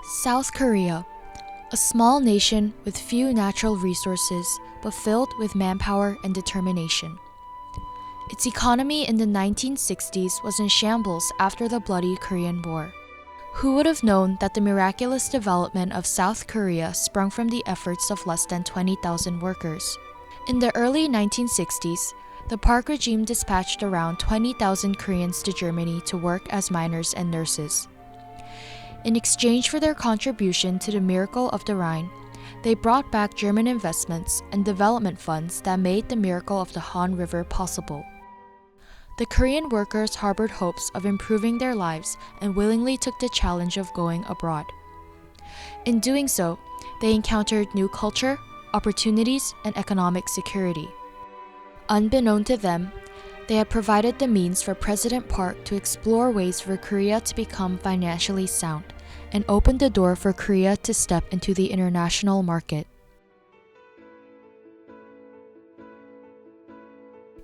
South Korea, a small nation with few natural resources but filled with manpower and determination. Its economy in the 1960s was in shambles after the bloody Korean War. Who would have known that the miraculous development of South Korea sprung from the efforts of less than 20,000 workers? In the early 1960s, the Park regime dispatched around 20,000 Koreans to Germany to work as miners and nurses. In exchange for their contribution to the miracle of the Rhine, they brought back German investments and development funds that made the miracle of the Han River possible. The Korean workers harbored hopes of improving their lives and willingly took the challenge of going abroad. In doing so, they encountered new culture, opportunities, and economic security. Unbeknown to them, they had provided the means for President Park to explore ways for Korea to become financially sound and opened the door for Korea to step into the international market.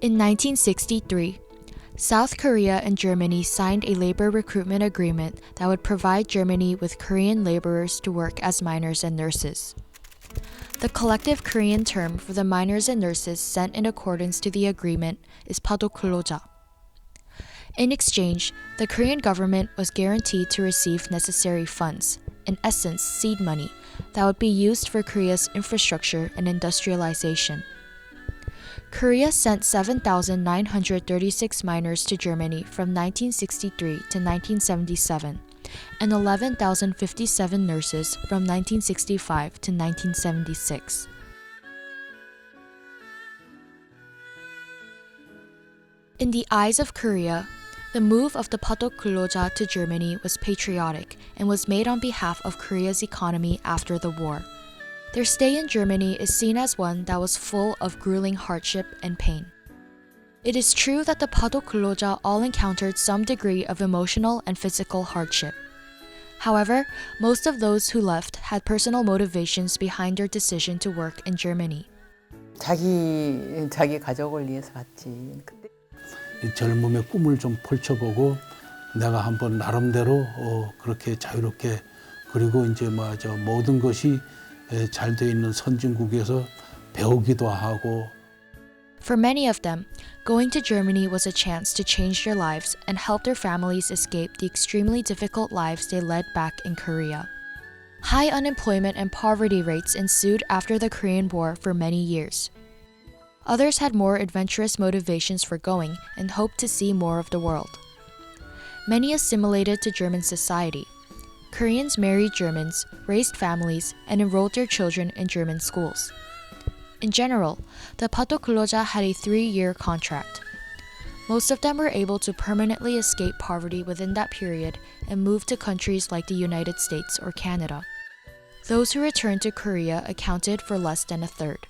In 1963, South Korea and Germany signed a labor recruitment agreement that would provide Germany with Korean laborers to work as miners and nurses. The collective Korean term for the miners and nurses sent in accordance to the agreement is padokguelloja. In exchange, the Korean government was guaranteed to receive necessary funds, in essence seed money, that would be used for Korea's infrastructure and industrialization. Korea sent 7,936 miners to Germany from 1963 to 1977, and 11,057 nurses from 1965 to 1976. In the eyes of Korea, the move of the padokguelloja to Germany was patriotic and was made on behalf of Korea's economy after the war. Their stay in Germany is seen as one that was full of grueling hardship and pain. It is true that the padokguelloja all encountered some degree of emotional and physical hardship. However, most of those who left had personal motivations behind their decision to work in Germany. 자기 가족을 위해서 갔지. 이 젊음의 꿈을 좀 펼쳐보고 내가 한번 나름대로 그렇게 자유롭게 그리고 이제 모든 것이 잘 돼 있는 선진국에서 배우기도 하고. For many of them, going to Germany was a chance to change their lives and help their families escape the extremely difficult lives they led back in Korea. High unemployment and poverty rates ensued after the Korean War for many years. Others had more adventurous motivations for going and hoped to see more of the world. Many assimilated to German society. Koreans married Germans, raised families, and enrolled their children in German schools. In general, the padokguelloja had a 3-year contract. Most of them were able to permanently escape poverty within that period and move to countries like the United States or Canada. Those who returned to Korea accounted for less than a third.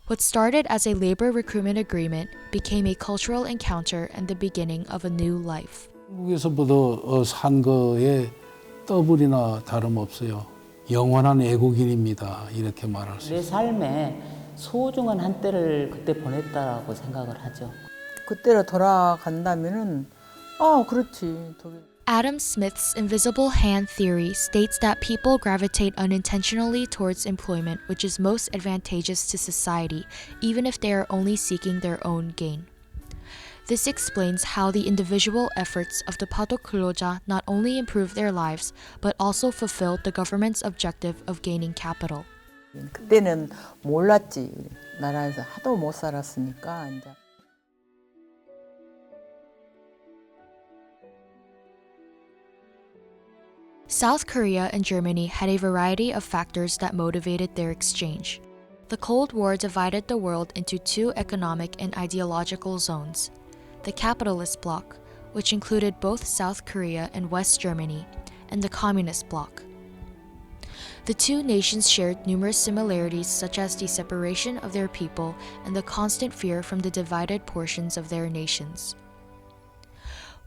What started as a labor recruitment agreement became a cultural encounter and the beginning of a new life. 한국에서부터 산 거에 더블이나 다름없어요. 영원한 애국인입니다. 이렇게 말할 수 있어요. 내 삶에 소중한 한때를 그때 보냈다라고 생각을 하죠. 그때로 돌아간다면은 그렇지. Adam Smith's invisible hand theory states that people gravitate unintentionally towards employment which is most advantageous to society, even if they are only seeking their own gain. This explains how the individual efforts of the padokguelloja not only improved their lives, but also fulfilled the government's objective of gaining capital. 그때는 몰랐지. 나라에서 하도 못 살았으니까 이제. South Korea and Germany had a variety of factors that motivated their exchange. The Cold War divided the world into two economic and ideological zones: the capitalist bloc, which included both South Korea and West Germany, and the communist bloc. The two nations shared numerous similarities such as the separation of their people and the constant fear from the divided portions of their nations.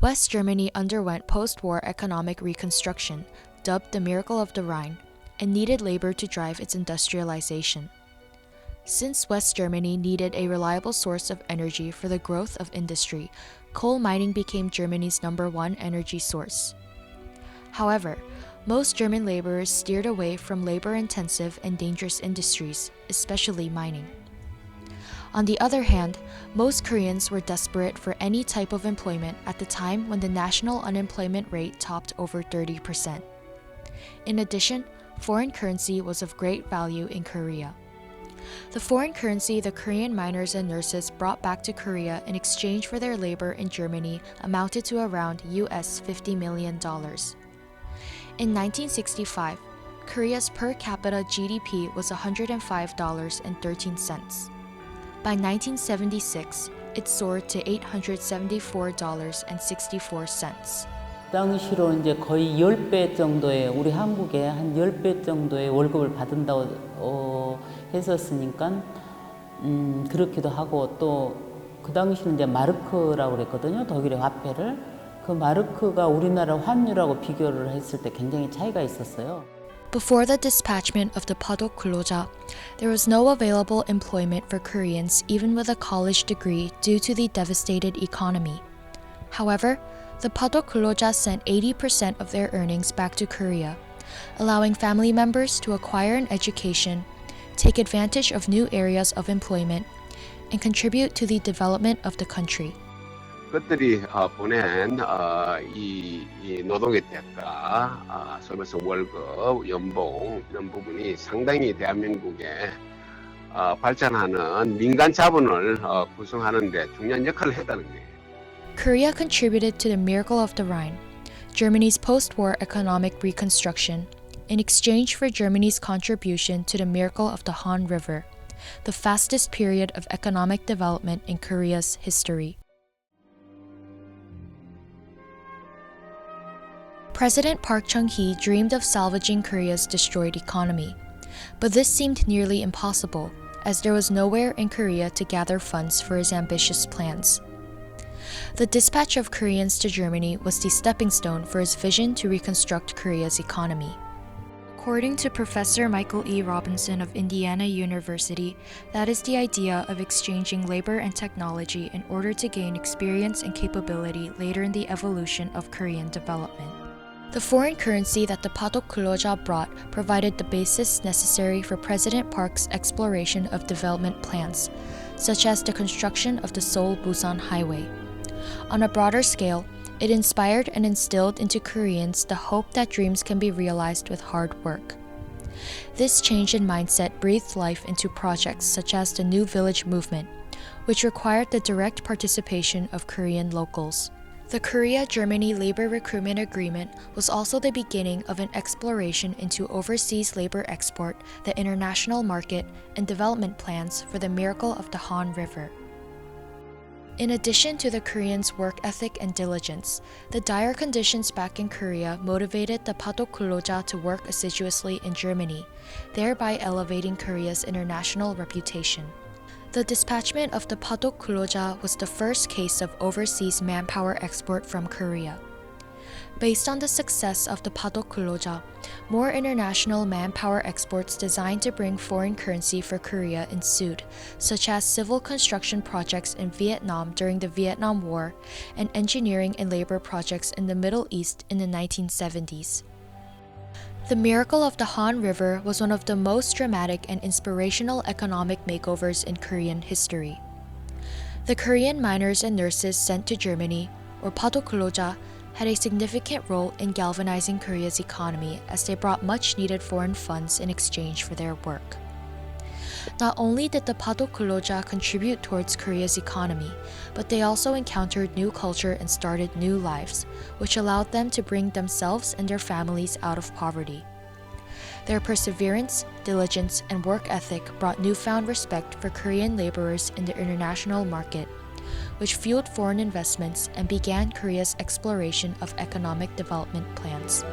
West Germany underwent post-war economic reconstruction, dubbed the Miracle of the Rhine, and needed labor to drive its industrialization. Since West Germany needed a reliable source of energy for the growth of industry, coal mining became Germany's #1 energy source. However, most German laborers steered away from labor-intensive and dangerous industries, especially mining. On the other hand, most Koreans were desperate for any type of employment at the time when the national unemployment rate topped over 30%. In addition, foreign currency was of great value in Korea. The foreign currency the Korean miners and nurses brought back to Korea in exchange for their labor in Germany amounted to around US $50 million. In 1965, Korea's per capita GDP was $105.13. By 1976, it soared to $874.64. 그 당시로 이제 거의 10배 정도의 우리 한국에 한 10배 정도의 월급을 받는다고 했었으니까 그렇기도 하고 또 그 당시는 이제 마르크라고 그랬거든요. 독일의 화폐를. 그 마르크가 우리나라 환율하고 비교를 했을 때 굉장히 차이가 있었어요. Before the dispatchment of the padokguelloja, there was no available employment for Koreans even with a college degree due to the devastated economy. However, the padokguelloja sent 80% of their earnings back to Korea, allowing family members to acquire an education, take advantage of new areas of employment, and contribute to the development of the country. 그것들이 보낸 이 노동의 대가, 소위 말해서 월급, 연봉 이런 부분이 상당히 대한민국의 발전하는 민간 자본을 구성하는 데 중요한 역할을 했다는 거예요. Korea contributed to the miracle of the Rhine, Germany's post-war economic reconstruction, in exchange for Germany's contribution to the miracle of the Han River, the fastest period of economic development in Korea's history. President Park Chung-hee dreamed of salvaging Korea's destroyed economy, but this seemed nearly impossible as there was nowhere in Korea to gather funds for his ambitious plans. The dispatch of Koreans to Germany was the stepping stone for his vision to reconstruct Korea's economy. According to Professor Michael E. Robinson of Indiana University, that is the idea of exchanging labor and technology in order to gain experience and capability later in the evolution of Korean development. The foreign currency that the padokguelloja brought provided the basis necessary for President Park's exploration of development plans, such as the construction of the Seoul-Busan Highway. On a broader scale, it inspired and instilled into Koreans the hope that dreams can be realized with hard work. This change in mindset breathed life into projects such as the New Village movement, which required the direct participation of Korean locals. The Korea-Germany Labor Recruitment Agreement was also the beginning of an exploration into overseas labor export, the international market, and development plans for the miracle of the Han River. In addition to the Koreans' work ethic and diligence, the dire conditions back in Korea motivated the padokguelloja to work assiduously in Germany, thereby elevating Korea's international reputation. The dispatchment of the padokguelloja was the first case of overseas manpower export from Korea. Based on the success of the padokguelloja, more international manpower exports designed to bring foreign currency for Korea ensued, such as civil construction projects in Vietnam during the Vietnam War and engineering and labor projects in the Middle East in the 1970s. The miracle of the Han River was one of the most dramatic and inspirational economic makeovers in Korean history. The Korean miners and nurses sent to Germany, or padokguelloja, had a significant role in galvanizing Korea's economy as they brought much-needed foreign funds in exchange for their work. Not only did the padokguelloja contribute towards Korea's economy, but they also encountered new culture and started new lives, which allowed them to bring themselves and their families out of poverty. Their perseverance, diligence, and work ethic brought newfound respect for Korean laborers in the international market, which fueled foreign investments and began Korea's exploration of economic development plans.